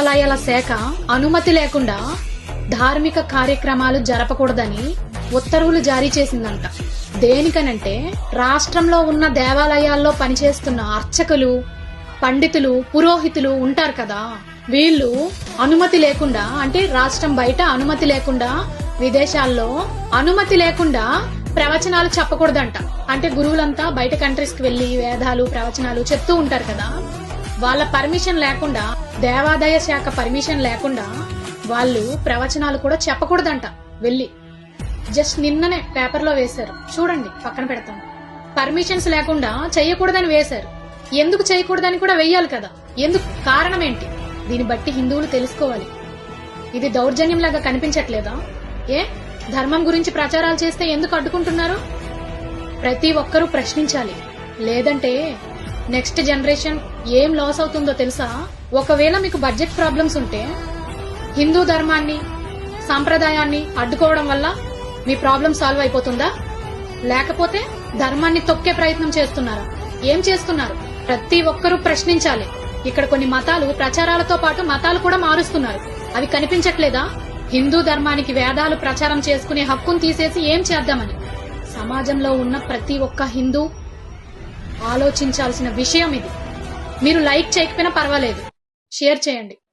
దేవాలయాల శాఖ అనుమతి లేకుండా ధార్మిక కార్యక్రమాలు జరపకూడదని ఉత్తర్వులు జారీ చేసిందంట. దేనికనంటే రాష్ట్రంలో ఉన్న దేవాలయాల్లో పనిచేస్తున్న అర్చకులు, పండితులు, పురోహితులు ఉంటారు కదా, వీళ్ళు అనుమతి లేకుండా, అంటే రాష్ట్రం బయట అనుమతి లేకుండా, విదేశాల్లో అనుమతి లేకుండా ప్రవచనాలు చెప్పకూడదంట. అంటే గురువులంతా బయట కంట్రీస్ కి వెళ్లి వేదాలు, ప్రవచనాలు చెప్తూ ఉంటారు కదా, వాళ్ళ పర్మిషన్ లేకుండా, దేవాదాయ శాఖ పర్మిషన్ లేకుండా వాళ్ళు ప్రవచనాలు కూడా చెప్పకూడదంట. వెళ్ళి జస్ట్ నిన్ననే పేపర్లో వేశారు, చూడండి, పక్కన పెడతాను. పర్మిషన్స్ లేకుండా చెయ్యకూడదని వేశారు. ఎందుకు చేయకూడదని కూడా వెయ్యాలి కదా, ఎందుకు, కారణం ఏంటి? దీన్ని బట్టి హిందువులు తెలుసుకోవాలి. ఇది దౌర్జన్యంలాగా కనిపించట్లేదా? ఏ ధర్మం గురించి ప్రచారాలు చేస్తే ఎందుకు అడ్డుకుంటున్నారు? ప్రతి ఒక్కరూ ప్రశ్నించాలి, లేదంటే నెక్స్ట్ జనరేషన్ ఏం లాస్ అవుతుందో తెలుసా? ఒకవేళ మీకు బడ్జెట్ ప్రాబ్లమ్స్ ఉంటే హిందూ ధర్మాన్ని, సాంప్రదాయాన్ని అడ్డుకోవడం వల్ల మీ ప్రాబ్లం సాల్వ్ అయిపోతుందా? లేకపోతే ధర్మాన్ని తొక్కే ప్రయత్నం చేస్తున్నారా? ఏం చేస్తున్నారు? ప్రతి ఒక్కరూ ప్రశ్నించాలి. ఇక్కడ కొన్ని మతాలు ప్రచారాలతో పాటు మతాలు కూడా మారుస్తున్నారు. అవి కనిపించట్లేదా? హిందూ ధర్మానికి వేదాలు ప్రచారం చేసుకునే హక్కును తీసేసి ఏం చేద్దామని సమాజంలో ఉన్న ప్రతి ఒక్క హిందూ ఆలోచించాల్సిన విషయం ఇది. మీరు లైక్ చేయకపోయినా పర్వాలేదు, షేర్ చేయండి.